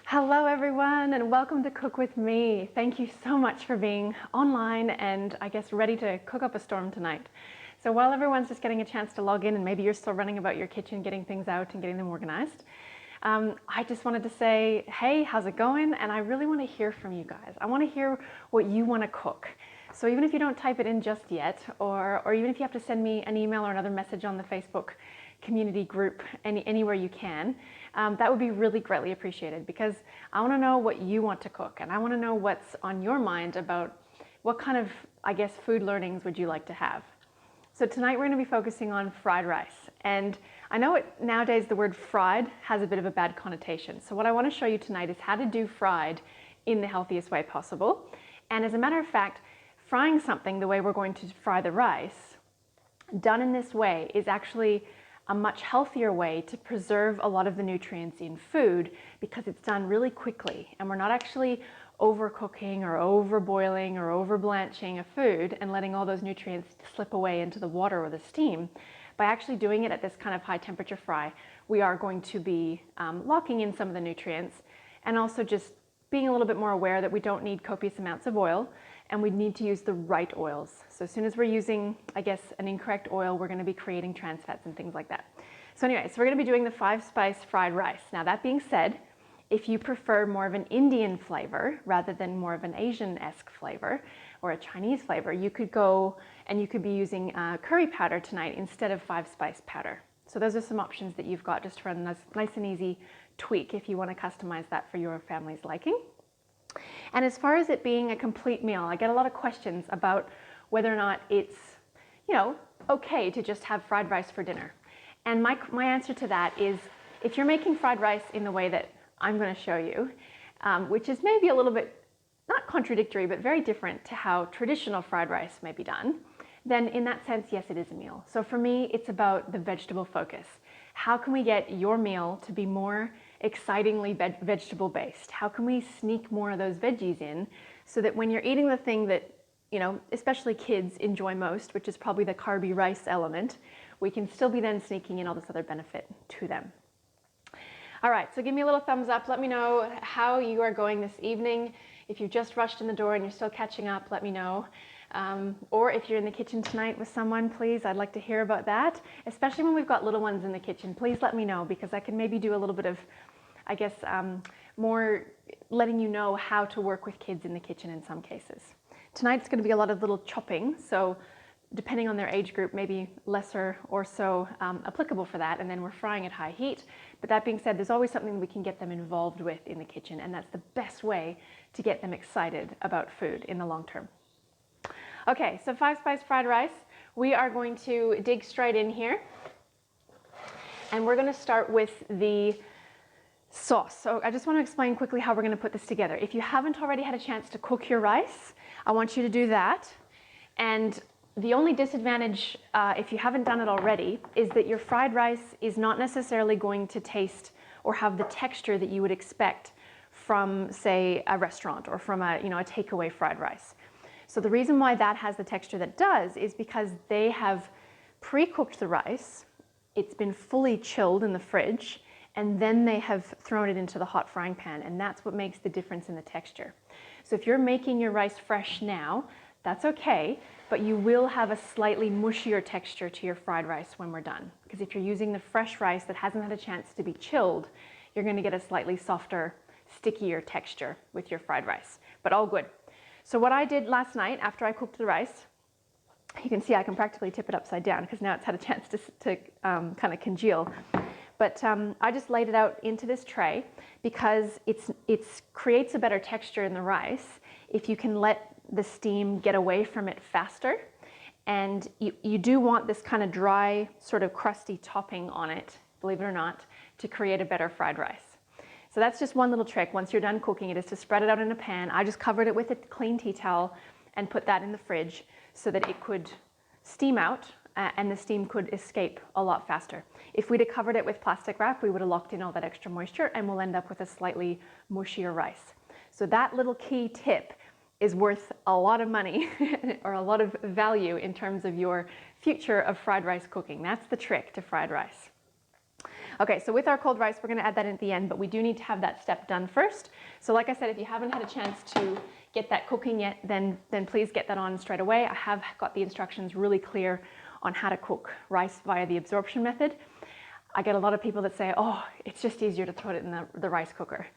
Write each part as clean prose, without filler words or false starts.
Hello everyone and welcome to Cook With Me. Thank you so much for being online and I guess ready to cook up a storm tonight. So while everyone's just getting a chance to log in and maybe you're still running about your kitchen, getting things out and getting them organized, I just wanted to say, hey, how's it going? And I really want to hear from you guys. I want to hear what you want to cook. So even if you don't type it in just yet, or even if you have to send me an email or another message on the Facebook community group anywhere you can, that would be really greatly appreciated, because I want to know what you want to cook and I want to know what's on your mind about what kind of, I guess, food learnings would you like to have. So tonight we're going to be focusing on fried rice, and I know nowadays the word fried has a bit of a bad connotation. So what I want to show you tonight is how to do fried in the healthiest way possible. And as a matter of fact, frying something the way we're going to fry the rice, done in this way, is actually a much healthier way to preserve a lot of the nutrients in food, because it's done really quickly and we're not actually overcooking or overboiling or overblanching a food and letting all those nutrients slip away into the water or the steam. By actually doing it at this kind of high temperature fry, we are going to be locking in some of the nutrients, and also just being a little bit more aware that we don't need copious amounts of oil and we need to use the right oils. So as soon as we're using, I guess, an incorrect oil, we're going to be creating trans fats and things like that. So anyway, so we're going to be doing the 5-spice fried rice. Now that being said, if you prefer more of an Indian flavor rather than more of an Asian-esque flavor or a Chinese flavor, you could go and you could be using curry powder tonight instead of 5-spice powder. So those are some options that you've got just for a nice and easy tweak if you want to customize that for your family's liking. And as far as it being a complete meal, I get a lot of questions about whether or not it's, okay to just have fried rice for dinner. And my answer to that is, if you're making fried rice in the way that I'm going to show you, which is maybe a little bit, not contradictory, but very different to how traditional fried rice may be done, then in that sense, yes, it is a meal. So for me, it's about the vegetable focus. How can we get your meal to be more excitingly vegetable based? How can we sneak more of those veggies in so that when you're eating the thing that, especially kids enjoy most, which is probably the carby rice element, we can still be then sneaking in all this other benefit to them. All right, so give me a little thumbs up. Let me know how you are going this evening. If you just rushed in the door and you're still catching up, let me know. Or if you're in the kitchen tonight with someone, please, I'd like to hear about that. Especially when we've got little ones in the kitchen, please let me know, because I can maybe do a little bit of, I guess, more letting you know how to work with kids in the kitchen in some cases. Tonight's going to be a lot of little chopping, so depending on their age group, maybe lesser or so applicable for that, and then we're frying at high heat. But that being said, there's always something we can get them involved with in the kitchen, and that's the best way to get them excited about food in the long term. Okay, so 5-spice fried rice. We are going to dig straight in here, and we're going to start with the sauce. So I just want to explain quickly how we're going to put this together. If you haven't already had a chance to cook your rice, I want you to do that. And the only disadvantage, if you haven't done it already, is that your fried rice is not necessarily going to taste or have the texture that you would expect from, say, a restaurant or from a takeaway fried rice. So the reason why that has the texture that does is because they have pre-cooked the rice, it's been fully chilled in the fridge, and then they have thrown it into the hot frying pan, and that's what makes the difference in the texture. So if you're making your rice fresh now, that's okay, but you will have a slightly mushier texture to your fried rice when we're done. Because if you're using the fresh rice that hasn't had a chance to be chilled, you're going to get a slightly softer, stickier texture with your fried rice, but all good. So what I did last night after I cooked the rice, you can see I can practically tip it upside down because now it's had a chance to kind of congeal. But I just laid it out into this tray because it creates a better texture in the rice if you can let the steam get away from it faster. And you do want this kind of dry, sort of crusty topping on it, believe it or not, to create a better fried rice. So that's just one little trick. Once you're done cooking it, is to spread it out in a pan. I just covered it with a clean tea towel and put that in the fridge so that it could steam out and the steam could escape a lot faster. If we'd have covered it with plastic wrap, we would have locked in all that extra moisture and we'll end up with a slightly mushier rice. So that little key tip is worth a lot of money or a lot of value in terms of your future of fried rice cooking. That's the trick to fried rice. Okay, so with our cold rice, we're gonna add that in at the end, but we do need to have that step done first. So like I said, if you haven't had a chance to get that cooking yet, then please get that on straight away. I have got the instructions really clear on how to cook rice via the absorption method. I get a lot of people that say, oh, it's just easier to throw it in the rice cooker.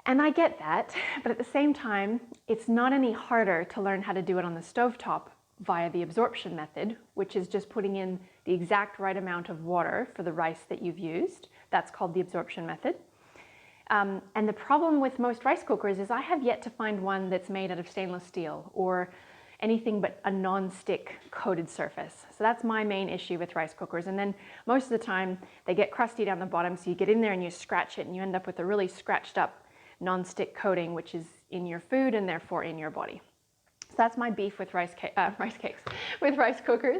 And I get that, but at the same time, it's not any harder to learn how to do it on the stovetop via the absorption method, which is just putting in the exact right amount of water for the rice that you've used. That's called the absorption method. And the problem with most rice cookers is I have yet to find one that's made out of stainless steel or anything but a non-stick coated surface. So that's my main issue with rice cookers. And then most of the time they get crusty down the bottom, so you get in there and you scratch it and you end up with a really scratched up non-stick coating, which is in your food and therefore in your body. So that's my beef with rice cookers.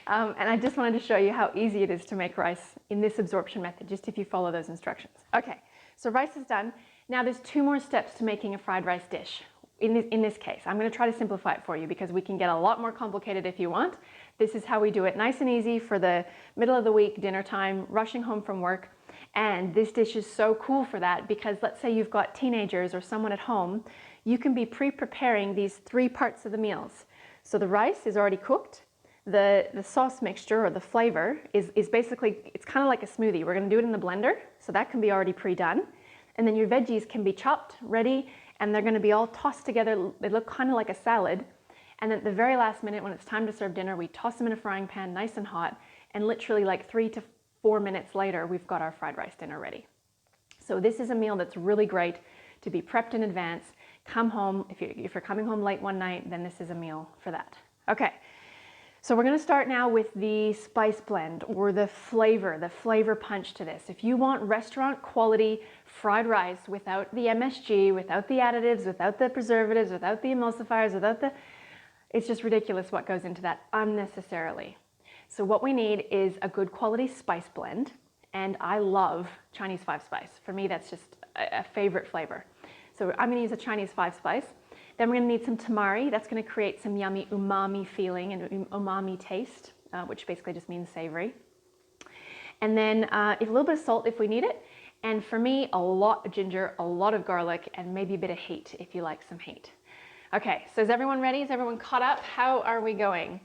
And I just wanted to show you how easy it is to make rice in this absorption method, just if you follow those instructions. Okay, so rice is done. Now there's 2 more steps to making a fried rice dish. In this case, I'm going to try to simplify it for you because we can get a lot more complicated if you want. This is how we do it, nice and easy for the middle of the week, dinner time, rushing home from work. And this dish is so cool for that because let's say you've got teenagers or someone at home, you can be pre-preparing these 3 parts of the meals. So the rice is already cooked. The sauce mixture or the flavor is basically, it's kind of like a smoothie. We're going to do it in the blender, so that can be already pre-done. And then your veggies can be chopped, ready, and they're going to be all tossed together. They look kind of like a salad. And then at the very last minute, when it's time to serve dinner, we toss them in a frying pan, nice and hot, and literally like 3 to 4 minutes later, we've got our fried rice dinner ready. So this is a meal that's really great to be prepped in advance. Come home, if you're coming home late one night, then this is a meal for that. Okay, so we're gonna start now with the spice blend or the flavor punch to this. If you want restaurant quality fried rice without the MSG, without the additives, without the preservatives, without the emulsifiers, it's just ridiculous what goes into that unnecessarily. So what we need is a good quality spice blend, and I love Chinese 5-spice. For me, that's just a favorite flavor. So I'm gonna use a Chinese 5-spice. Then we're gonna need some tamari. That's gonna create some yummy umami feeling and umami taste, which basically just means savory. And then a little bit of salt if we need it. And for me, a lot of ginger, a lot of garlic, and maybe a bit of heat if you like some heat. Okay, so is everyone ready? Is everyone caught up? How are we going?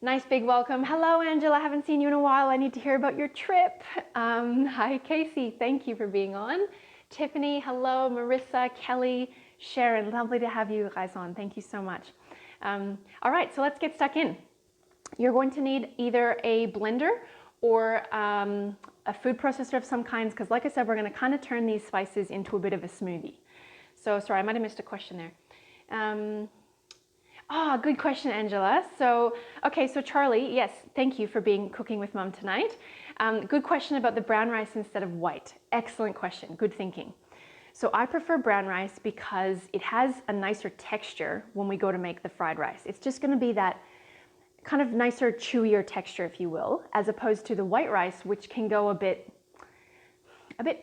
Nice big welcome. Hello, Angela. I haven't seen you in a while. I need to hear about your trip. Hi, Casey. Thank you for being on. Tiffany, hello. Marissa, Kelly, Sharon. Lovely to have you guys on. Thank you so much. All right, so let's get stuck in. You're going to need either a blender or a food processor of some kinds, because like I said, we're going to kind of turn these spices into a bit of a smoothie. So sorry, I might have missed a question there. Good question, Angela. So, okay, so Charlie, yes, thank you for cooking with Mum tonight. Good question about the brown rice instead of white. Excellent question, good thinking. So I prefer brown rice because it has a nicer texture when we go to make the fried rice. It's just gonna be that kind of nicer, chewier texture, if you will, as opposed to the white rice, which can go a bit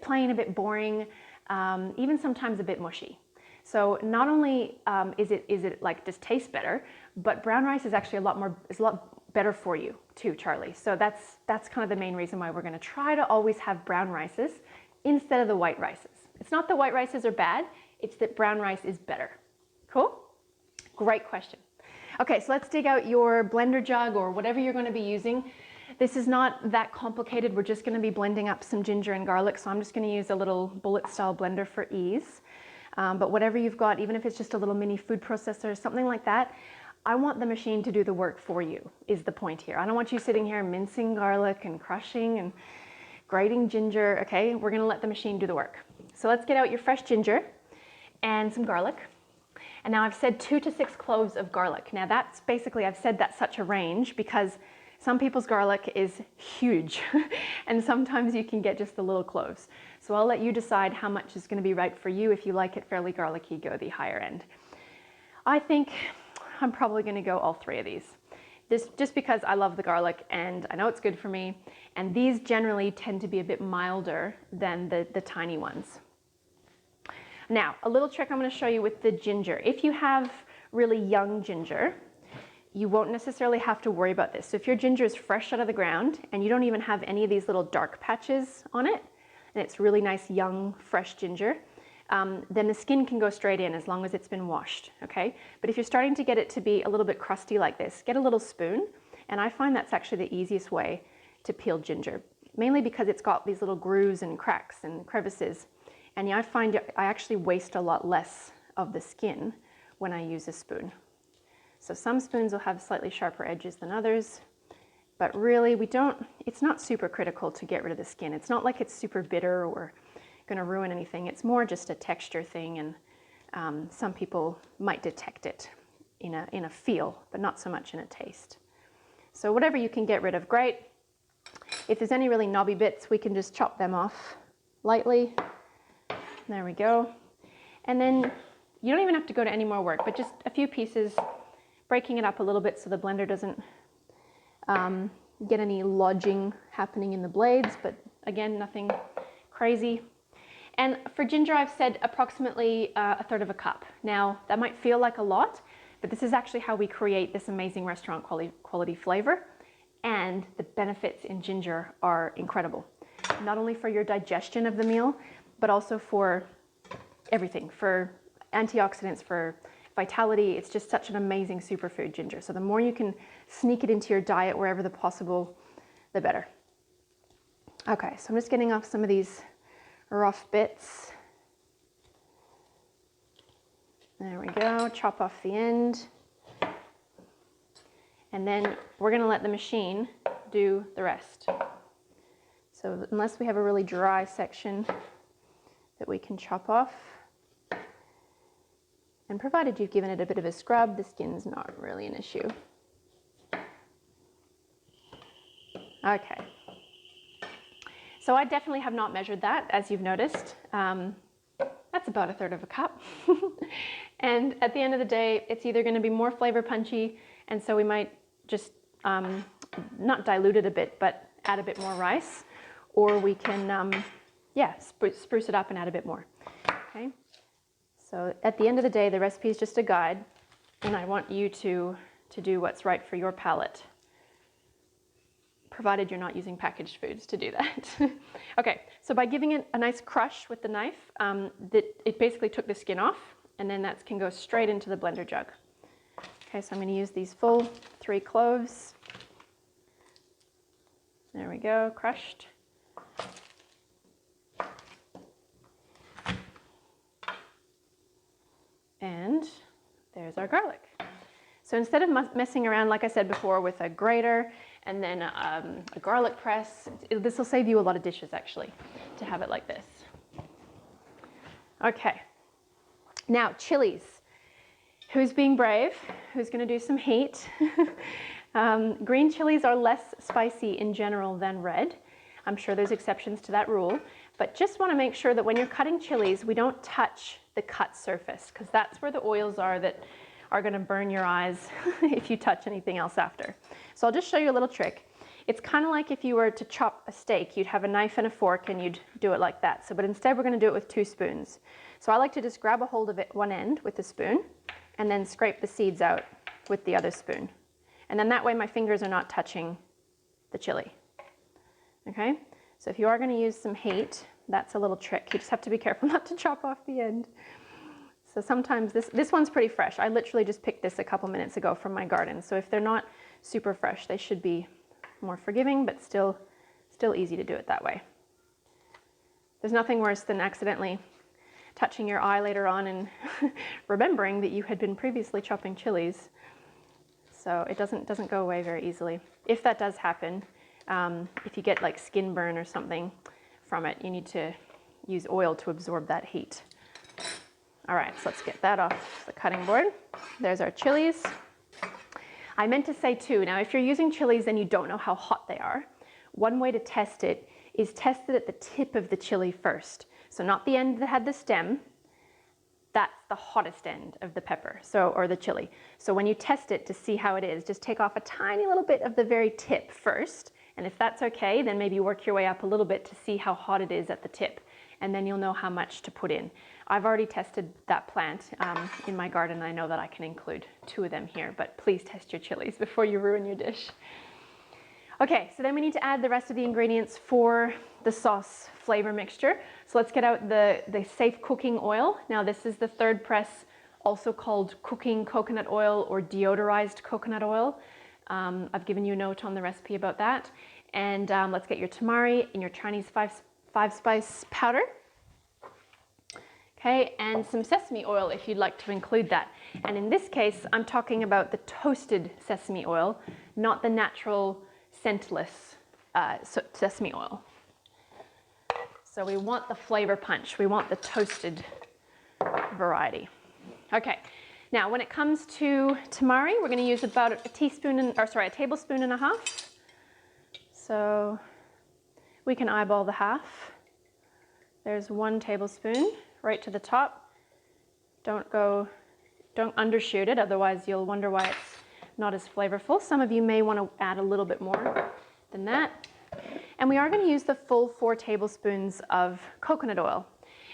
plain, a bit boring, even sometimes a bit mushy. So not only is it like just tastes better, but brown rice is actually a lot better for you too, Charlie. So that's kind of the main reason why we're going to try to always have brown rices instead of the white rices. It's not that white rices are bad, it's that brown rice is better. Cool? Great question. Okay, so let's dig out your blender jug or whatever you're going to be using. This is not that complicated. We're just going to be blending up some ginger and garlic, so I'm just going to use a little bullet style blender for ease. But whatever you've got, even if it's just a little mini food processor, something like that, I want the machine to do the work for you, is the point here. I don't want you sitting here mincing garlic and crushing and grating ginger, okay? We're gonna let the machine do the work. So let's get out your fresh ginger and some garlic. And now I've said 2 to 6 cloves of garlic. Now that's basically, I've said that's such a range because some people's garlic is huge and sometimes you can get just the little cloves. So I'll let you decide how much is gonna be right for you. If you like it fairly garlicky, go the higher end. I think I'm probably gonna go all 3 of these. This just because I love the garlic and I know it's good for me. And these generally tend to be a bit milder than the tiny ones. Now, a little trick I'm gonna show you with the ginger. If you have really young ginger, you won't necessarily have to worry about this. So if your ginger is fresh out of the ground and you don't even have any of these little dark patches on it, and it's really nice, young, fresh ginger, then the skin can go straight in as long as it's been washed, okay? But if you're starting to get it to be a little bit crusty like this, get a little spoon, and I find that's actually the easiest way to peel ginger, mainly because it's got these little grooves and cracks and crevices. And yeah, I find I actually waste a lot less of the skin when I use a spoon. So some spoons will have slightly sharper edges than others, but really it's not super critical to get rid of the skin. It's not like it's super bitter or gonna ruin anything. It's more just a texture thing, and some people might detect it in a feel, but not so much in a taste. So whatever you can get rid of, great. If there's any really knobby bits, we can just chop them off lightly. There we go. And then you don't even have to go to any more work, but just a few pieces, breaking it up a little bit so the blender doesn't get any lodging happening in the blades, but again, nothing crazy. And for ginger, I've said approximately 1/3 of a cup. Now, that might feel like a lot, but this is actually how we create this amazing restaurant quality flavor. And the benefits in ginger are incredible. Not only for your digestion of the meal, but also for everything, for antioxidants, for vitality. It's just such an amazing superfood, ginger. So the more you can sneak it into your diet wherever possible, the better. Okay, so I'm just getting off some of these rough bits. There we go, chop off the end. And then we're gonna let the machine do the rest. So unless we have a really dry section that we can chop off, and provided you've given it a bit of a scrub, the skin's not really an issue. Okay. So I definitely have not measured that, as you've noticed. That's about 1/3 of a cup. And at the end of the day, it's either gonna be more flavor punchy, and so we might just not dilute it a bit, but add a bit more rice, or we can, spruce it up and add a bit more, okay? So at the end of the day, the recipe is just a guide, and I want you to do what's right for your palate, provided you're not using packaged foods to do that. Okay, so by giving it a nice crush with the knife, it basically took the skin off, and then that can go straight into the blender jug. Okay, so I'm going to use these full 3 cloves. There we go, crushed. And there's our garlic. So instead of messing around, like I said before, with a grater and then a garlic press, this will save you a lot of dishes actually, to have it like this. Okay, now chilies. Who's being brave? Who's gonna do some heat? Green chilies are less spicy in general than red. I'm sure there's exceptions to that rule, but just wanna make sure that when you're cutting chilies, we don't touch the cut surface, because that's where the oils are that are gonna burn your eyes if you touch anything else after. So I'll just show you a little trick. It's kind of like if you were to chop a steak, you'd have a knife and a fork and you'd do it like that. So, but instead we're gonna do it with 2 spoons. So I like to just grab a hold of it one end with the spoon and then scrape the seeds out with the other spoon. And then that way my fingers are not touching the chili. Okay? So if you are gonna use some heat, that's a little trick. You just have to be careful not to chop off the end. So sometimes this one's pretty fresh. I literally just picked this a couple minutes ago from my garden. So if they're not super fresh, they should be more forgiving, but still easy to do it that way. There's nothing worse than accidentally touching your eye later on and remembering that you had been previously chopping chilies. So it doesn't go away very easily. If that does happen, if you get like skin burn or something from it, you need to use oil to absorb that heat. All right, so let's get that off the cutting board. There's our chilies. I meant to say too, now if you're using chilies and you don't know how hot they are, one way to test it is test it at the tip of the chili first. So not the end that had the stem, that's the hottest end of the pepper, or the chili. So when you test it to see how it is, just take off a tiny little bit of the very tip first, and if that's okay, then maybe work your way up a little bit to see how hot it is at the tip. and then you'll know how much to put in. I've already tested that plant in my garden. I know that I can include 2 of them here, but please test your chilies before you ruin your dish. Okay, so then we need to add the rest of the ingredients for the sauce flavor mixture. So let's get out the safe cooking oil. Now this is the 3rd press, also called cooking coconut oil or deodorized coconut oil. I've given you a note on the recipe about that. And let's get your tamari and your Chinese five spice powder. Okay, and some sesame oil if you'd like to include that. And in this case, I'm talking about the toasted sesame oil, not the natural scentless sesame oil. So we want the flavor punch. We want the toasted variety. Okay, now when it comes to tamari, we're going to use about a tablespoon and a half. So we can eyeball the half. There's 1 tablespoon right to the top. Don't undershoot it, otherwise you'll wonder why it's not as flavorful. Some of you may want to add a little bit more than that. And we are going to use the full 4 tablespoons of coconut oil.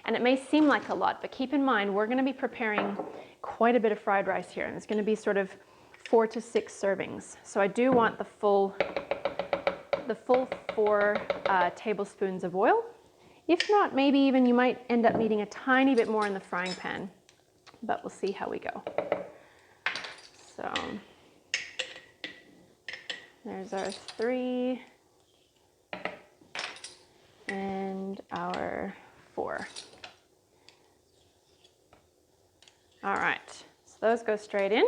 And it may seem like a lot, but keep in mind we're going to be preparing quite a bit of fried rice here, and it's going to be sort of 4 to 6 servings. So I do want the full 4 tablespoons of oil. If not, maybe even you might end up needing a tiny bit more in the frying pan, but we'll see how we go. So there's our 3 and our 4. All right, so those go straight in.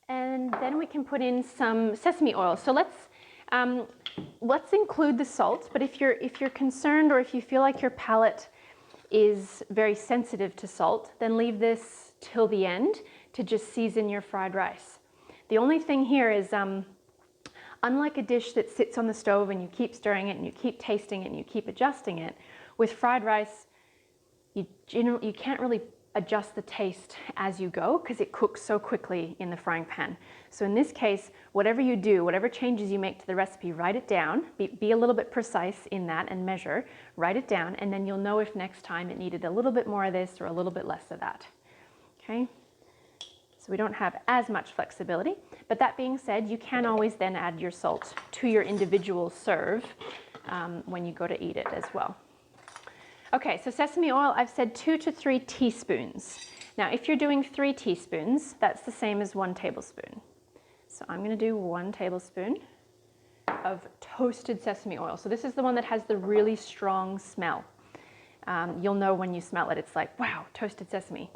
And then we can put in some sesame oil. So let's include the salt, but if you're concerned or if you feel like your palate is very sensitive to salt, then leave this till the end to just season your fried rice. The only thing here is, unlike a dish that sits on the stove and you keep stirring it and you keep tasting it and you keep adjusting it, with fried rice, you can't really adjust the taste as you go because it cooks so quickly in the frying pan. So in this case, whatever you do, whatever changes you make to the recipe, write it down, be a little bit precise in that and measure, write it down, and then you'll know if next time it needed a little bit more of this or a little bit less of that. Okay? So we don't have as much flexibility, but that being said, you can always then add your salt to your individual serve when you go to eat it as well. Okay, so sesame oil, I've said 2 to 3 teaspoons. Now, if you're doing 3 teaspoons, that's the same as 1 tablespoon. So I'm going to do 1 tablespoon of toasted sesame oil. So this is the one that has the really strong smell. You'll know when you smell it, it's like, wow, toasted sesame,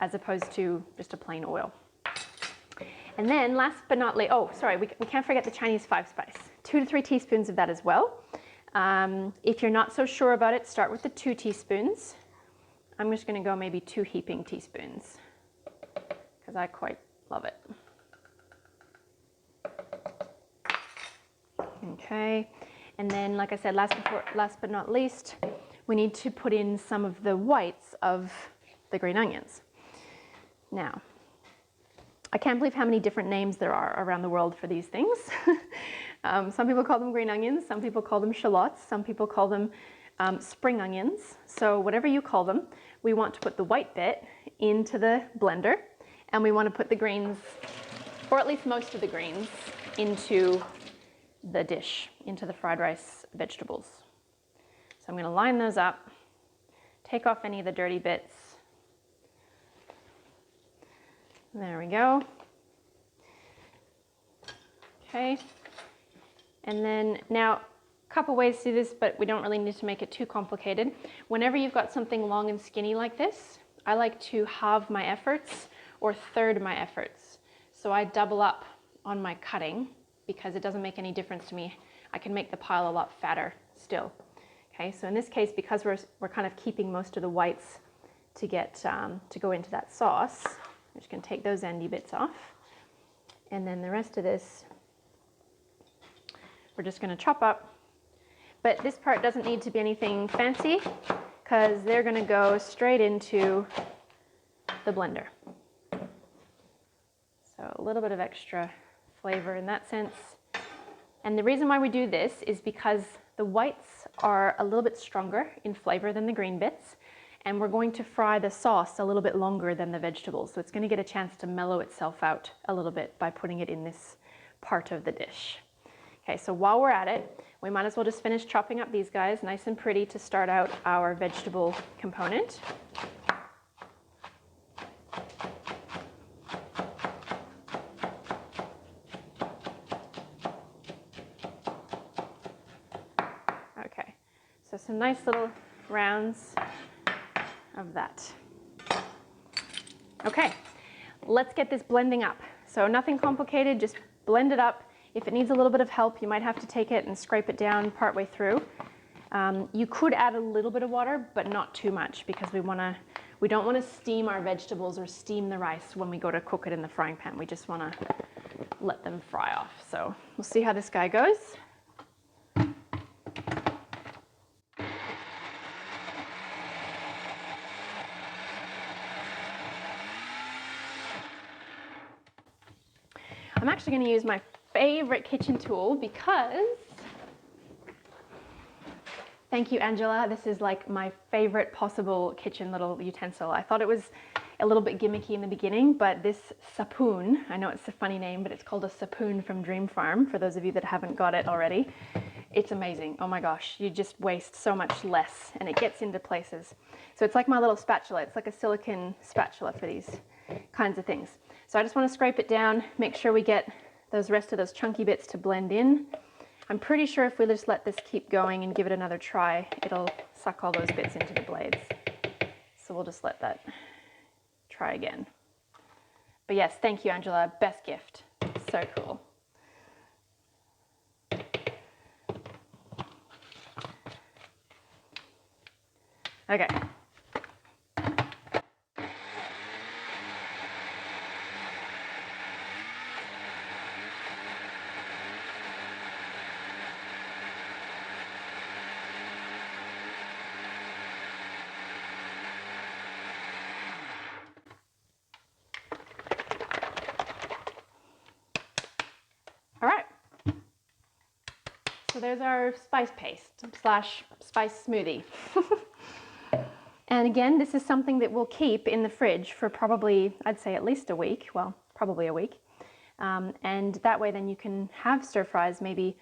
as opposed to just a plain oil. And then last but not least, we can't forget the Chinese 5 spice. 2 to 3 teaspoons of that as well. If you're not so sure about it, start with the 2 teaspoons. I'm just going to go maybe 2 heaping teaspoons because I quite love it. Okay, and then like I said, last but not least, we need to put in some of the whites of the green onions. Now, I can't believe how many different names there are around the world for these things. Some people call them green onions, some people call them shallots, some people call them spring onions. So whatever you call them, we want to put the white bit into the blender, and we want to put the greens, or at least most of the greens, into the dish, into the fried rice vegetables. So I'm going to line those up, take off any of the dirty bits. There we go. Okay. And then now, a couple ways to do this, but we don't really need to make it too complicated. Whenever you've got something long and skinny like this, I like to halve my efforts or third my efforts. So I double up on my cutting because it doesn't make any difference to me. I can make the pile a lot fatter still. Okay, so in this case, because we're kind of keeping most of the whites to get to go into that sauce, I'm just going to take those endy bits off, and then the rest of this we're just going to chop up. But this part doesn't need to be anything fancy because they're going to go straight into the blender. So a little bit of extra flavor in that sense. And the reason why we do this is because The whites are a little bit stronger in flavor than the green bits, and we're going to fry the sauce a little bit longer than the vegetables. So it's going to get a chance to mellow itself out a little bit by putting it in this part of the dish. Okay, so while we're at it, we might as well just finish chopping up these guys nice and pretty to start out our vegetable component. Okay, so some nice little rounds of that. Okay, let's get this blending up. So nothing complicated, just blend it up. If it needs a little bit of help, you might have to take it and scrape it down partway through. You could add a little bit of water, but not too much, because we don't want to steam our vegetables or steam the rice when we go to cook it in the frying pan. We just want to let them fry off. So we'll see how this guy goes. I'm actually going to use my favorite kitchen tool because, thank you, Angela, this is like my favorite possible kitchen little utensil. I thought it was a little bit gimmicky in the beginning, but this sapoon, I know it's a funny name, but it's called a sapoon from Dream Farm, for those of you that haven't got it already. It's amazing. Oh my gosh, you just waste so much less and it gets into places. So it's like my little spatula. It's like a silicone spatula for these kinds of things. So I just want to scrape it down, make sure we get those rest of those chunky bits to blend in. I'm pretty sure if we just let this keep going and give it another try, it'll suck all those bits into the blades. So we'll just let that try again. But yes, thank you, Angela. Best gift. So cool. Okay. All right, so there's our spice paste / spice smoothie. And again, this is something that we'll keep in the fridge for probably, I'd say at least a week, well, probably a week. And that way then you can have stir fries maybe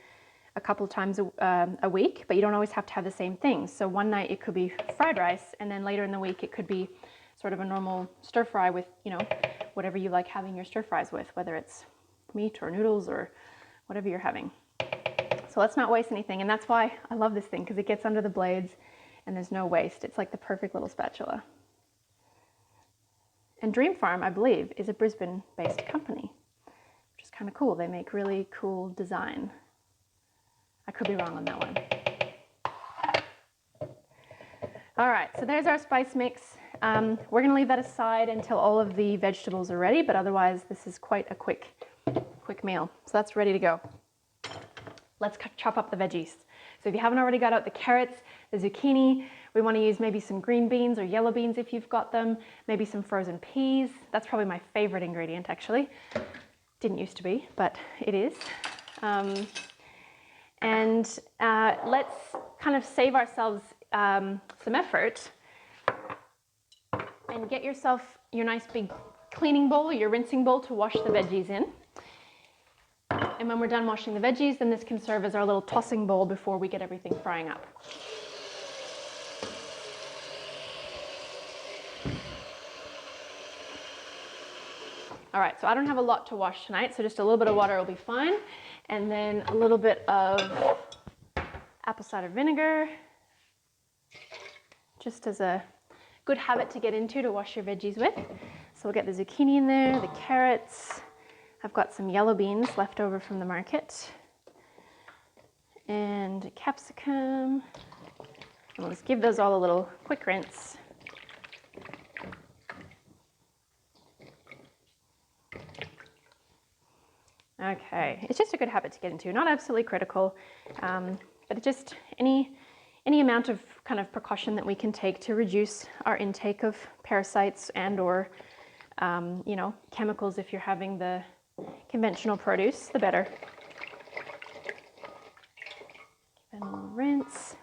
a couple of times a week, but you don't always have to have the same thing. So one night it could be fried rice, and then later in the week it could be sort of a normal stir fry with, you know, whatever you like having your stir fries with, whether it's meat or noodles or whatever you're having. So let's not waste anything, and that's why I love this thing, because it gets under the blades and there's no waste. It's like the perfect little spatula. And Dream Farm, I believe, is a Brisbane-based company, which is kind of cool. They make really cool design. I could be wrong on that one. All right, so there's our spice mix. We're gonna leave that aside until all of the vegetables are ready, but otherwise this is quite a quick meal. So that's ready to go. Let's chop up the veggies. So if you haven't already got out the carrots, the zucchini, we want to use maybe some green beans or yellow beans if you've got them, maybe some frozen peas. That's probably my favorite ingredient, actually. Didn't used to be, but it is. Let's kind of save ourselves some effort and get yourself your nice big cleaning bowl, your rinsing bowl to wash the veggies in. And when we're done washing the veggies, then this can serve as our little tossing bowl before we get everything frying up. All right, so I don't have a lot to wash tonight, so just a little bit of water will be fine. And then a little bit of apple cider vinegar, just as a good habit to get into to wash your veggies with. So we'll get the zucchini in there, the carrots. I've got some yellow beans left over from the market, and capsicum. And we'll just give those all a little quick rinse. Okay, it's just a good habit to get into, not absolutely critical, but just any amount of kind of precaution that we can take to reduce our intake of parasites and or you know, chemicals if you're having the conventional produce, the better. And we'll rinse.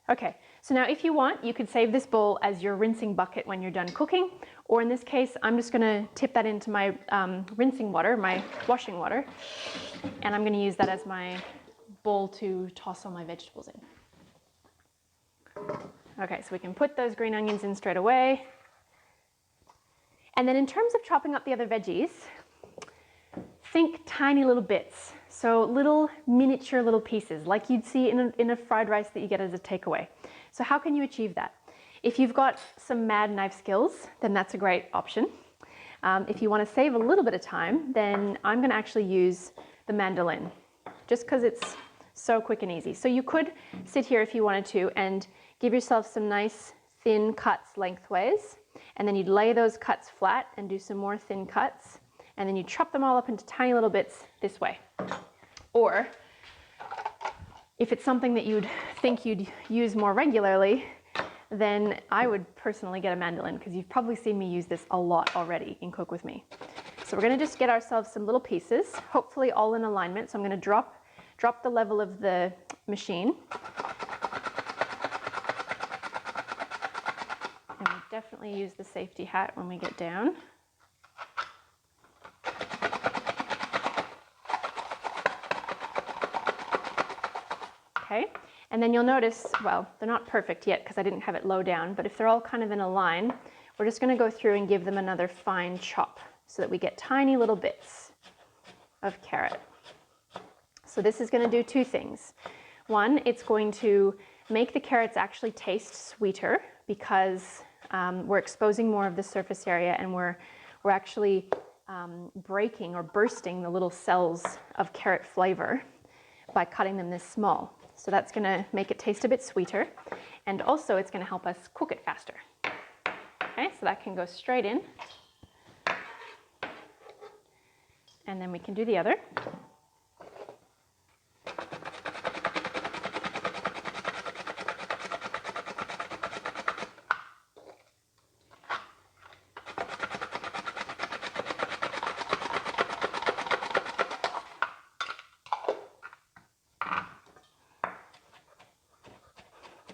Okay, so now if you want, you could save this bowl as your rinsing bucket when you're done cooking, or in this case, I'm just gonna tip that into my rinsing water, my washing water, and I'm gonna use that as my bowl to toss all my vegetables in. Okay, so we can put those green onions in straight away. And then in terms of chopping up the other veggies, think tiny little bits. So little miniature little pieces like you'd see in a fried rice that you get as a takeaway. So how can you achieve that? If you've got some mad knife skills, then that's a great option. If you want to save a little bit of time, then I'm going to actually use the mandolin just because it's so quick and easy. So you could sit here if you wanted to and give yourself some nice thin cuts lengthways, and then you'd lay those cuts flat and do some more thin cuts, and then you chop them all up into tiny little bits this way. Or if it's something that you'd think you'd use more regularly, then I would personally get a mandolin because you've probably seen me use this a lot already in Cook With Me. So we're going to just get ourselves some little pieces, hopefully all in alignment. So I'm going to drop the level of the machine. And we definitely use the safety hat when we get down. Okay, and then you'll notice, well, they're not perfect yet because I didn't have it low down, but if they're all kind of in a line, we're just going to go through and give them another fine chop so that we get tiny little bits of carrot. So this is going to do two things. One, it's going to make the carrots actually taste sweeter because we're exposing more of the surface area, and we're actually breaking or bursting the little cells of carrot flavor by cutting them this small. So that's going to make it taste a bit sweeter, and also it's going to help us cook it faster. Okay, so that can go straight in. And then we can do the other.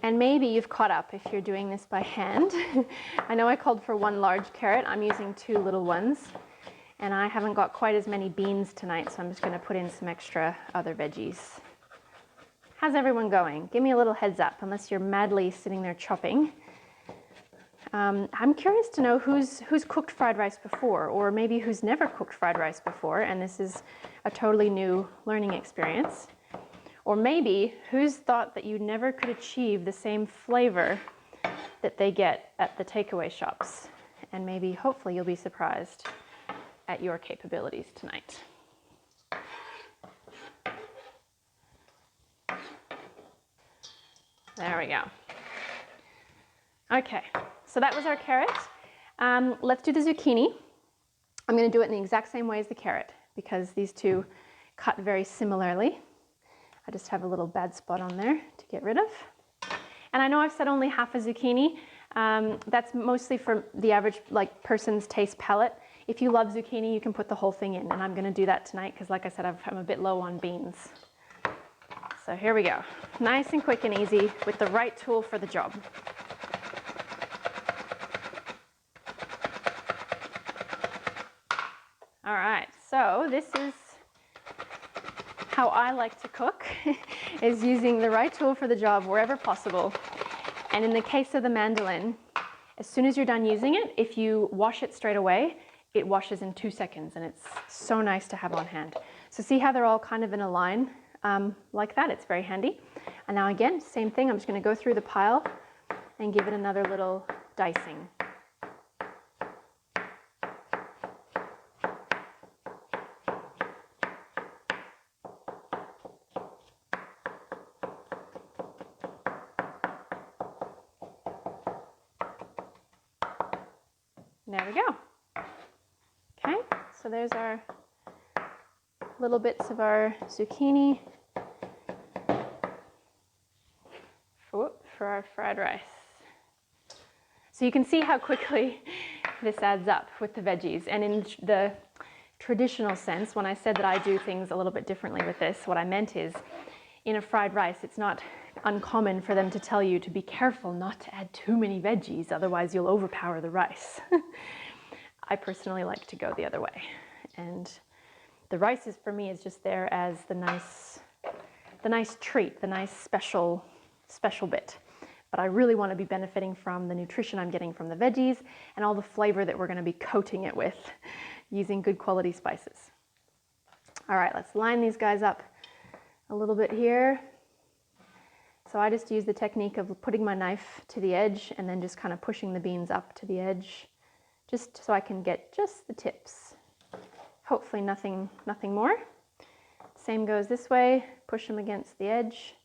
And maybe you've caught up if you're doing this by hand. I know I called for one large carrot. I'm using two little ones. And I haven't got quite as many beans tonight, so I'm just going to put in some extra other veggies. How's everyone going? Give me a little heads up, unless you're madly sitting there chopping. I'm curious to know who's cooked fried rice before, or maybe who's never cooked fried rice before, and this is a totally new learning experience. Or maybe who's thought that you never could achieve the same flavor that they get at the takeaway shops. And maybe, hopefully, you'll be surprised at your capabilities tonight. There we go. Okay, so that was our carrot. Let's do the zucchini. I'm going to do it in the exact same way as the carrot because these two cut very similarly. I just have a little bad spot on there to get rid of. And I know I've said only half a zucchini. That's mostly for the average person's taste palette. If you love zucchini, you can put the whole thing in, and I'm going to do that tonight because, like I said, I'm a bit low on beans. So here we go. Nice and quick and easy with the right tool for the job. All right, so this is how I like to cook, is using the right tool for the job wherever possible. And in the case of the mandolin, as soon as you're done using it, if you wash it straight away, it washes in 2 seconds, and it's so nice to have on hand. So see how they're all kind of in a line like that? It's very handy. And now again, same thing, I'm just going to go through the pile and give it another little dicing. There we go. Okay, so there's our little bits of our zucchini for our fried rice. So you can see how quickly this adds up with the veggies. And in the traditional sense, when I said that I do things a little bit differently with this, what I meant is in a fried rice, it's not uncommon for them to tell you to be careful not to add too many veggies, otherwise you'll overpower the rice. I personally like to go the other way. And the rice is, for me, is just there as the nice treat, the nice special bit. But I really want to be benefiting from the nutrition I'm getting from the veggies and all the flavor that we're going to be coating it with using good quality spices. All right, let's line these guys up a little bit here. So I just use the technique of putting my knife to the edge and then just kind of pushing the beans up to the edge, just so I can get just the tips. Hopefully nothing more. Same goes this way, push them against the edge.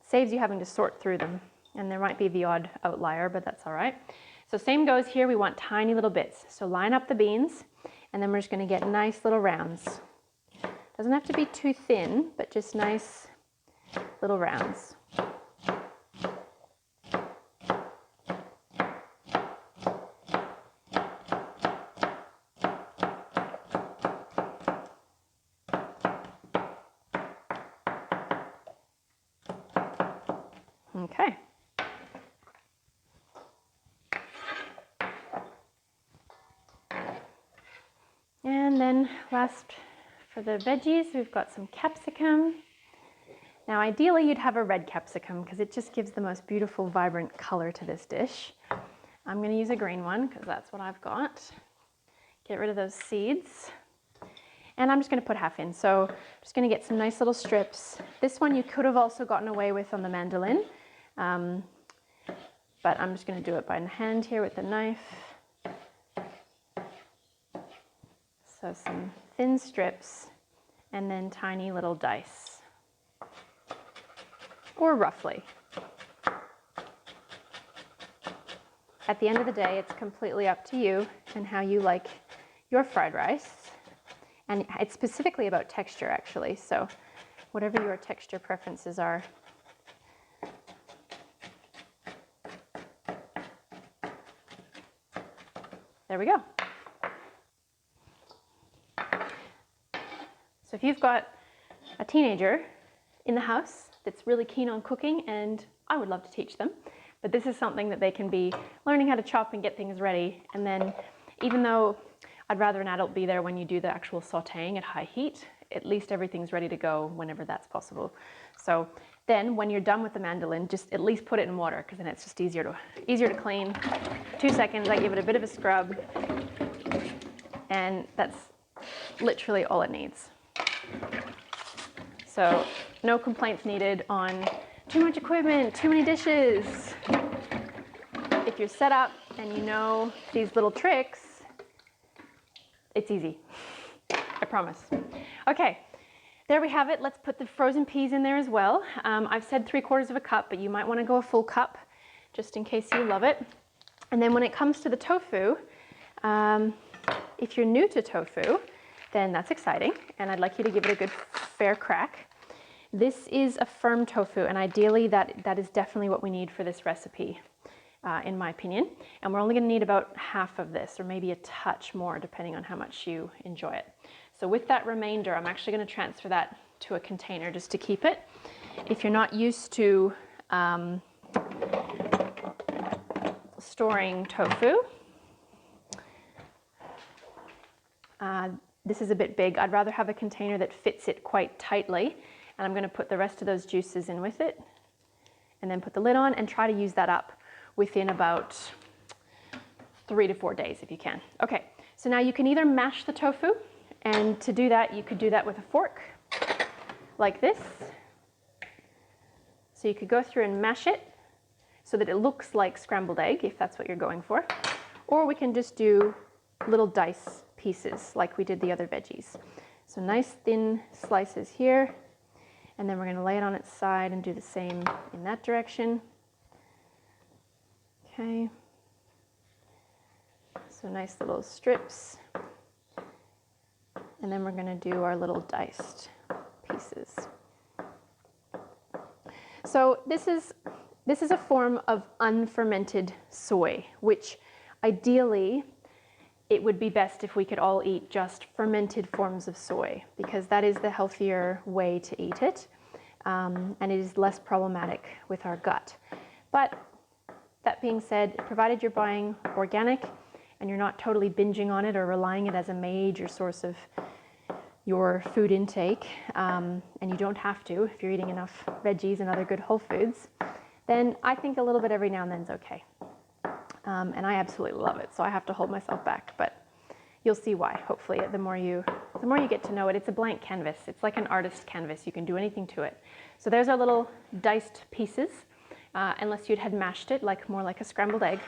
Saves you having to sort through them, and there might be the odd outlier, but that's all right. So same goes here, we want tiny little bits. So line up the beans, and then we're just going to get nice little rounds. Doesn't have to be too thin, but just nice little rounds. Okay. And then last for the veggies, we've got some capsicum. Now ideally you'd have a red capsicum because it just gives the most beautiful, vibrant color to this dish. I'm going to use a green one because that's what I've got. Get rid of those seeds. And I'm just going to put half in. So I'm just going to get some nice little strips. This one you could have also gotten away with on the mandolin. But I'm just going to do it by hand here with the knife. So some thin strips and then tiny little dice, or roughly. At the end of the day, it's completely up to you and how you like your fried rice. And it's specifically about texture, actually. So whatever your texture preferences are. There we go. So if you've got a teenager in the house that's really keen on cooking, and I would love to teach them, but this is something that they can be learning how to chop and get things ready. And then even though I'd rather an adult be there when you do the actual sauteing at high heat, at least everything's ready to go whenever that's possible. So then when you're done with the mandolin, just at least put it in water, because then it's just easier to clean. 2 seconds, I give it a bit of a scrub, and that's literally all it needs. So no complaints needed on too much equipment, too many dishes. If you're set up and you know these little tricks, it's easy, I promise. Okay, there we have it. Let's put the frozen peas in there as well. I've said 3/4 cup, but you might want to go a full cup just in case you love it. And then when it comes to the tofu, if you're new to tofu, then that's exciting, and I'd like you to give it a good fair crack. This is a firm tofu, and ideally that is definitely what we need for this recipe, in my opinion. And we're only going to need about half of this, or maybe a touch more, depending on how much you enjoy it. So with that remainder, I'm actually going to transfer that to a container just to keep it. If you're not used to storing tofu, this is a bit big. I'd rather have a container that fits it quite tightly, and I'm going to put the rest of those juices in with it, and then put the lid on and try to use that up within about 3 to 4 days if you can. Okay, so now you can either mash the tofu, and to do that you could do that with a fork like this. So you could go through and mash it so that it looks like scrambled egg, if that's what you're going for, or we can just do little dice pieces like we did the other veggies. So nice thin slices here, and then we're going to lay it on its side and do the same in that direction. Okay, so nice little strips, and then we're going to do our little diced pieces. So this is a form of unfermented soy, which ideally it would be best if we could all eat just fermented forms of soy, because that is the healthier way to eat it. and it is less problematic with our gut. But that being said, provided you're buying organic and you're not totally binging on it or relying it as a major source of your food intake, and you don't have to if you're eating enough veggies and other good whole foods, then I think a little bit every now and then is okay. And I absolutely love it, so I have to hold myself back, but you'll see why. Hopefully, the more you get to know it, it's a blank canvas. It's like an artist's canvas. You can do anything to it. So there's our little diced pieces, unless you'd had mashed it, more like a scrambled egg.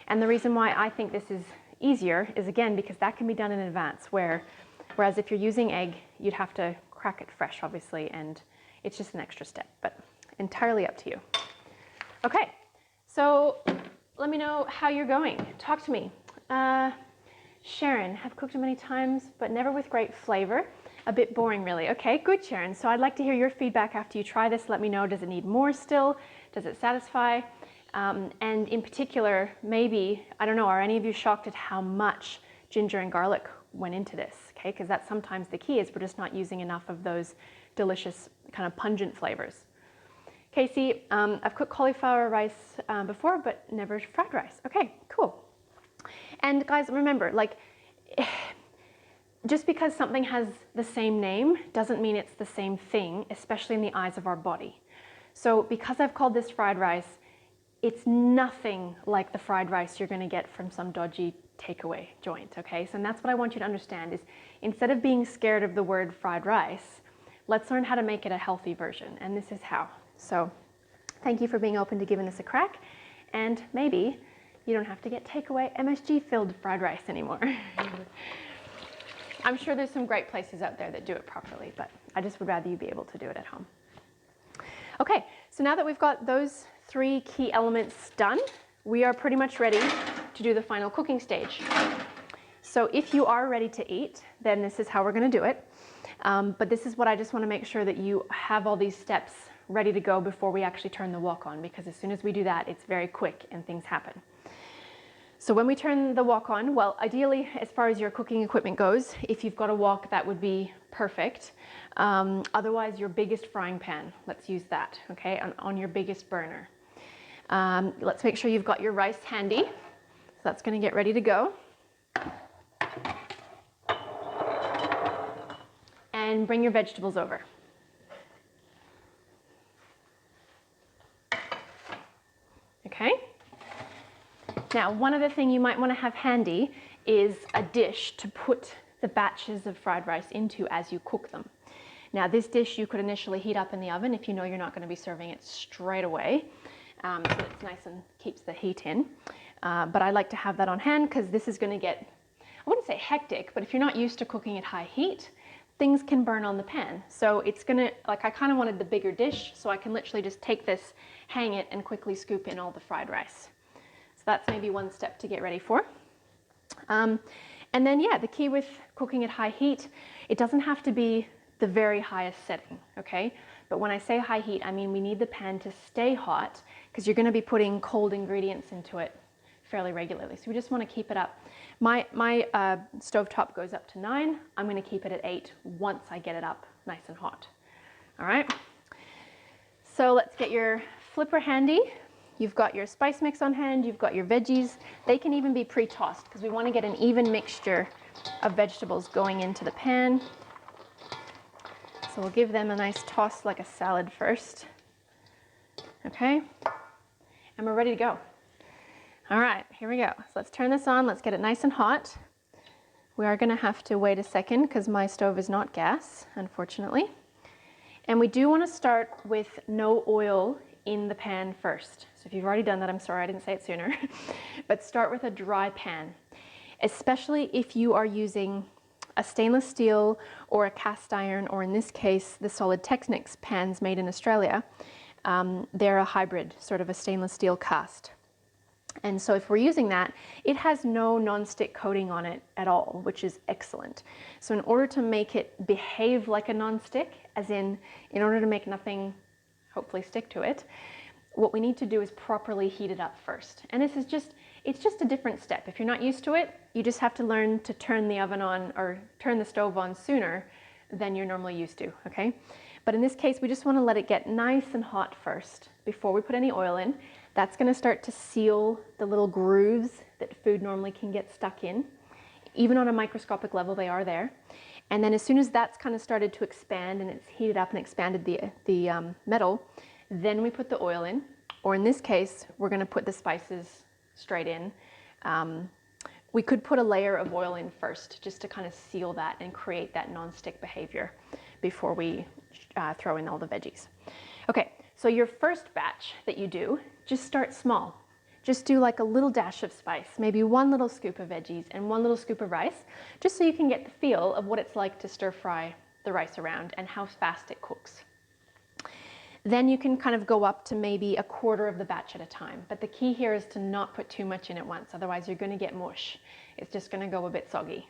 And the reason why I think this is easier is, again, because that can be done in advance, whereas if you're using egg, you'd have to crack it fresh, obviously, and it's just an extra step, but entirely up to you. Okay, so let me know how you're going. Talk to me. Sharon, have cooked it many times, but never with great flavor. A bit boring, really. Okay, good, Sharon. So I'd like to hear your feedback after you try this. Let me know, does it need more still? Does it satisfy? And in particular, maybe, I don't know, are any of you shocked at how much ginger and garlic went into this? Okay, because that's sometimes the key, is we're just not using enough of those delicious kind of pungent flavors. Casey, I've cooked cauliflower rice before, but never fried rice. Okay, cool. And guys, remember, just because something has the same name doesn't mean it's the same thing, especially in the eyes of our body. So because I've called this fried rice, it's nothing like the fried rice you're going to get from some dodgy takeaway joint, okay? So that's what I want you to understand is, instead of being scared of the word fried rice, let's learn how to make it a healthy version, and this is how. So thank you for being open to giving this a crack, and maybe you don't have to get takeaway MSG-filled fried rice anymore. I'm sure there's some great places out there that do it properly, but I just would rather you be able to do it at home. Okay, so now that we've got those 3 key elements done, we are pretty much ready to do the final cooking stage. So if you are ready to eat, then this is how we're going to do it. But this is what I just want to make sure that you have all these steps ready to go before we actually turn the wok on, because as soon as we do that, it's very quick and things happen. So when we turn the wok on, well, ideally, as far as your cooking equipment goes, if you've got a wok, that would be perfect. Otherwise, your biggest frying pan, let's use that, okay, on your biggest burner. Let's make sure you've got your rice handy. So that's going to get ready to go. And bring your vegetables over. Okay. Now, one other thing you might want to have handy is a dish to put the batches of fried rice into as you cook them. Now, this dish you could initially heat up in the oven if you know you're not going to be serving it straight away, so that it's nice and keeps the heat in. But I like to have that on hand because this is going to get, I wouldn't say hectic, but if you're not used to cooking at high heat, things can burn on the pan. So it's going to, I kind of wanted the bigger dish, so I can literally just take this, hang it, and quickly scoop in all the fried rice. So that's maybe one step to get ready for. And then, yeah, the key with cooking at high heat, it doesn't have to be the very highest setting, okay? But when I say high heat, I mean we need the pan to stay hot because you're going to be putting cold ingredients into it fairly regularly. So we just want to keep it up. My stovetop goes up to 9. I'm going to keep it at 8 once I get it up nice and hot. All right? So let's get your flipper handy. You've got your spice mix on hand. You've got your veggies. They can even be pre-tossed because we want to get an even mixture of vegetables going into the pan. So we'll give them a nice toss like a salad first. Okay? And we're ready to go. All right, here we go. So let's turn this on. Let's get it nice and hot. We are going to have to wait a second because my stove is not gas, unfortunately. And we do want to start with no oil in the pan first. So if you've already done that, I'm sorry I didn't say it sooner. But start with a dry pan, especially if you are using a stainless steel or a cast iron, or in this case, the solid Technics pans made in Australia. They're a hybrid, sort of a stainless steel cast. And so if we're using that, it has no non-stick coating on it at all, which is excellent. So in order to make it behave like a non-stick, as in order to make nothing hopefully stick to it, what we need to do is properly heat it up first. And this is it's just a different step. If you're not used to it, you just have to learn to turn the oven on or turn the stove on sooner than you're normally used to, okay? But in this case, we just want to let it get nice and hot first before we put any oil in. That's going to start to seal the little grooves that food normally can get stuck in. Even on a microscopic level, they are there. And then as soon as that's kind of started to expand and it's heated up and expanded the metal, then we put the oil in. Or in this case, we're going to put the spices straight in. We could put a layer of oil in first just to kind of seal that and create that non-stick behavior before we throw in all the veggies. Okay, so your first batch that you do, just start small. Just do like a little dash of spice, maybe one little scoop of veggies and one little scoop of rice, just so you can get the feel of what it's like to stir fry the rice around and how fast it cooks. Then you can kind of go up to maybe a quarter of the batch at a time. But the key here is to not put too much in at once, otherwise you're going to get mush. It's just going to go a bit soggy.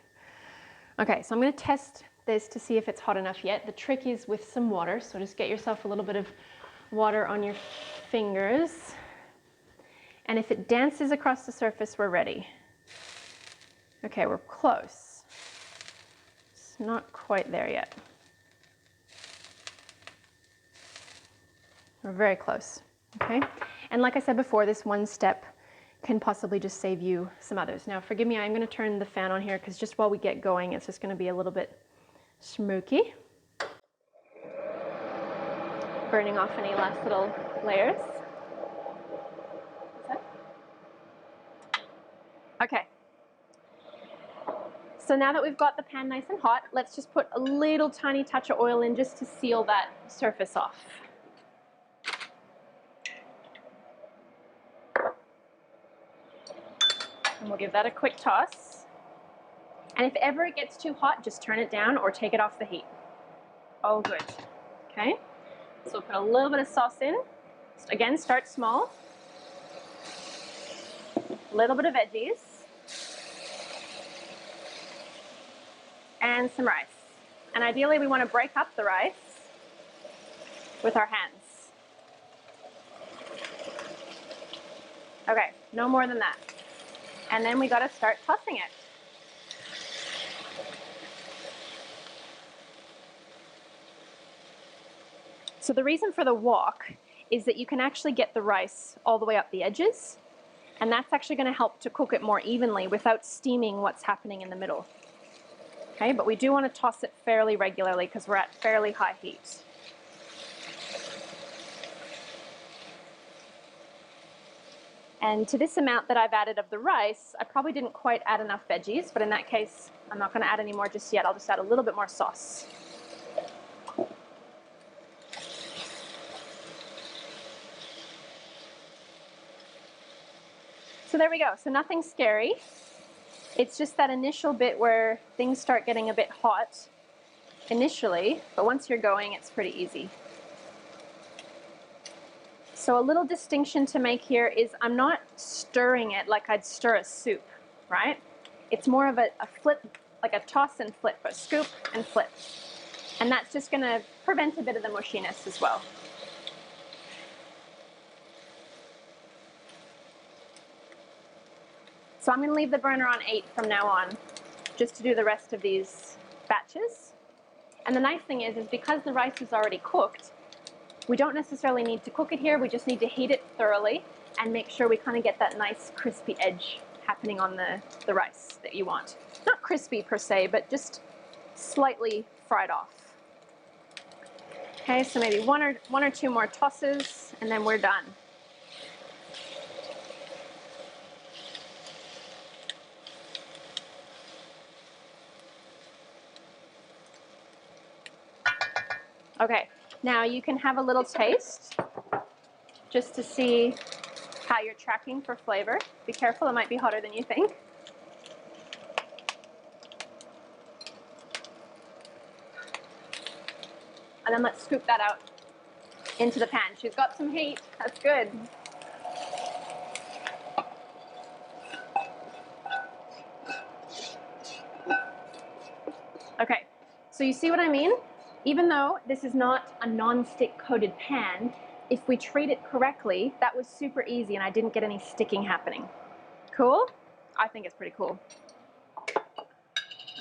Okay, so I'm going to test this to see if it's hot enough yet. The trick is with some water, so just get yourself a little bit of water on your fingers. And if it dances across the surface, we're ready. Okay, we're close. It's not quite there yet. We're very close, okay? And like I said before, this one step can possibly just save you some others. Now, forgive me, I'm gonna turn the fan on here because just while we get going, it's just gonna be a little bit smoky. Burning off any last little layers. Okay. So now that we've got the pan nice and hot, let's just put a little tiny touch of oil in just to seal that surface off. And we'll give that a quick toss. And if ever it gets too hot, just turn it down or take it off the heat. Oh, good. Okay. So we'll put a little bit of sauce in. Again, start small. A little bit of veggies. And some rice. And ideally we want to break up the rice with our hands. Okay, no more than that. And then we got to start tossing it. So the reason for the wok is that you can actually get the rice all the way up the edges, and that's actually going to help to cook it more evenly without steaming what's happening in the middle. Okay, but we do want to toss it fairly regularly because we're at fairly high heat. And to this amount that I've added of the rice, I probably didn't quite add enough veggies, but in that case, I'm not going to add any more just yet. I'll just add a little bit more sauce. So there we go. So nothing scary. It's just that initial bit where things start getting a bit hot initially, but once you're going, it's pretty easy. So a little distinction to make here is I'm not stirring it like I'd stir a soup, right? It's more of a flip, like a toss and flip, a scoop and flip. And that's just going to prevent a bit of the mushiness as well. So I'm going to leave the burner on 8 from now on, just to do the rest of these batches. And the nice thing is because the rice is already cooked, we don't necessarily need to cook it here, we just need to heat it thoroughly and make sure we kind of get that nice crispy edge happening on the rice that you want. Not crispy per se, but just slightly fried off. Okay, so maybe one or two more tosses and then we're done. Okay, now you can have a little taste just to see how you're tracking for flavor. Be careful, it might be hotter than you think. And then let's scoop that out into the pan. She's got some heat, that's good. Okay, so you see what I mean? Even though this is not a non-stick coated pan, if we treat it correctly, that was super easy and I didn't get any sticking happening. Cool? I think it's pretty cool.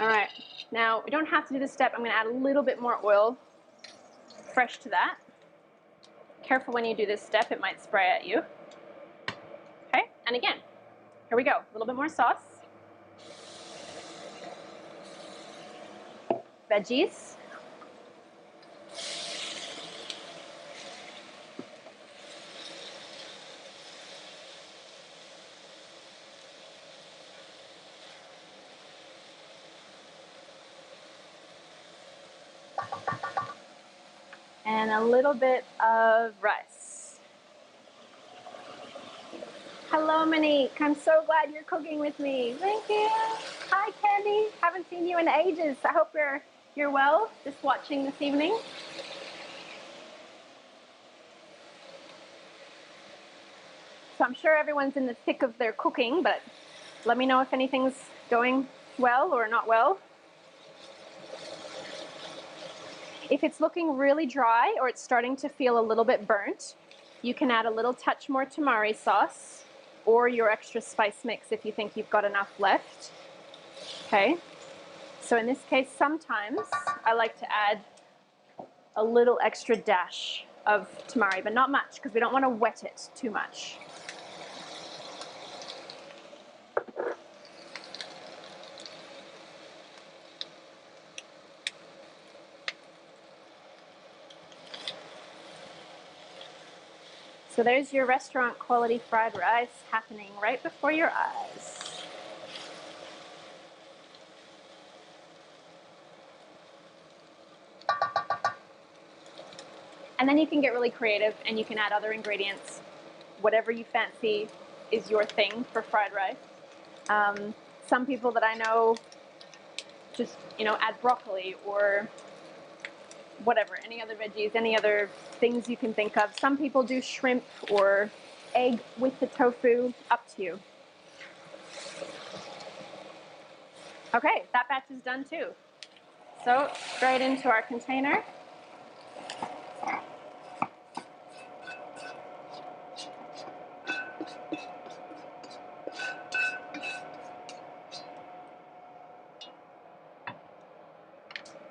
All right, now we don't have to do this step. I'm gonna add a little bit more oil fresh to that. Careful when you do this step, it might spray at you. Okay, and again, here we go, a little bit more sauce. Veggies. And a little bit of rice. Hello, Monique. I'm so glad you're cooking with me. Thank you. Hi, Candy. Haven't seen you in ages. I hope you're well, just watching this evening. So I'm sure everyone's in the thick of their cooking, but let me know if anything's going well or not well. If it's looking really dry or it's starting to feel a little bit burnt, you can add a little touch more tamari sauce or your extra spice mix if you think you've got enough left. Okay, so in this case, sometimes I like to add a little extra dash of tamari, but not much because we don't want to wet it too much. So there's your restaurant quality fried rice happening right before your eyes. And then you can get really creative and you can add other ingredients. Whatever you fancy is your thing for fried rice. Some people that I know just, add broccoli or whatever, any other veggies, any other things you can think of. Some people do shrimp or egg with the tofu, up to you. Okay, that batch is done too. So straight into our container.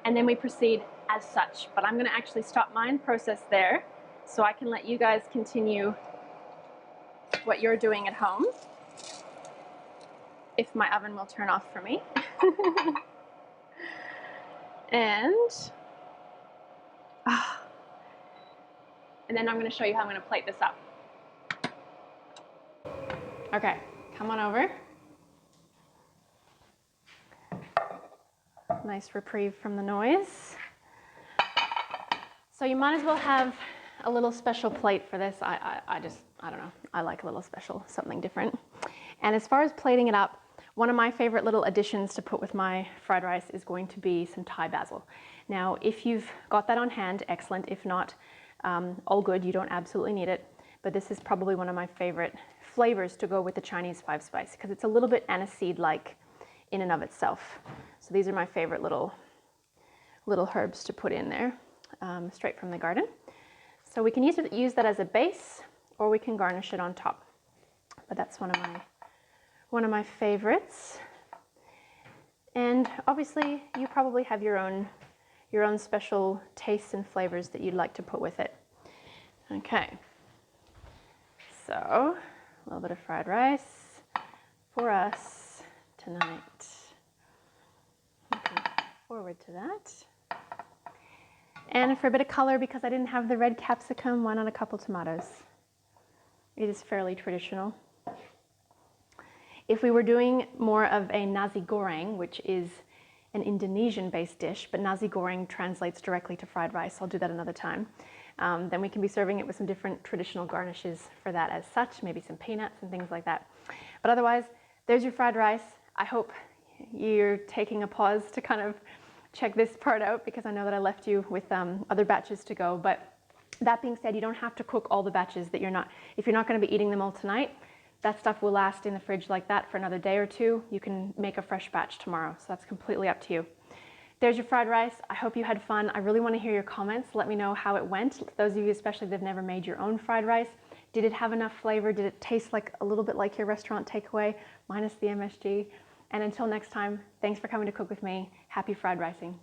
And then we proceed as such, but I'm going to actually stop mine process there so I can let you guys continue what you're doing at home, if my oven will turn off for me. And then I'm going to show you how I'm going to plate this up. Okay, come on over. Nice reprieve from the noise. So you might as well have a little special plate for this. I don't know. I like a little special, something different. And as far as plating it up, one of my favorite little additions to put with my fried rice is going to be some Thai basil. Now, if you've got that on hand, excellent. If not, all good. You don't absolutely need it. But this is probably one of my favorite flavors to go with the Chinese 5-spice because it's a little bit aniseed-like in and of itself. So these are my favorite little herbs to put in there, straight from the garden. So we can use that as a base, or we can garnish it on top. But that's one of my favorites. And obviously, you probably have your own special tastes and flavors that you'd like to put with it. Okay. So a little bit of fried rice for us tonight. Looking forward to that. And for a bit of color, because I didn't have the red capsicum, why not a couple tomatoes? It is fairly traditional. If we were doing more of a nasi goreng, which is an Indonesian-based dish, but nasi goreng translates directly to fried rice, I'll do that another time, then we can be serving it with some different traditional garnishes for that as such, maybe some peanuts and things like that. But otherwise, there's your fried rice. I hope you're taking a pause to kind of check this part out because I know that I left you with other batches to go. But that being said, you don't have to cook all the batches that if you're not going to be eating them all tonight, that stuff will last in the fridge like that for another day or two. You can make a fresh batch tomorrow, so that's completely up to you. There's your fried rice. I hope you had fun. I really want to hear your comments. Let me know how it went. Those of you especially that have never made your own fried rice, did it have enough flavor? Did it taste like a little bit like your restaurant takeaway, minus the MSG? And until next time, thanks for coming to cook with me. Happy fried ricing.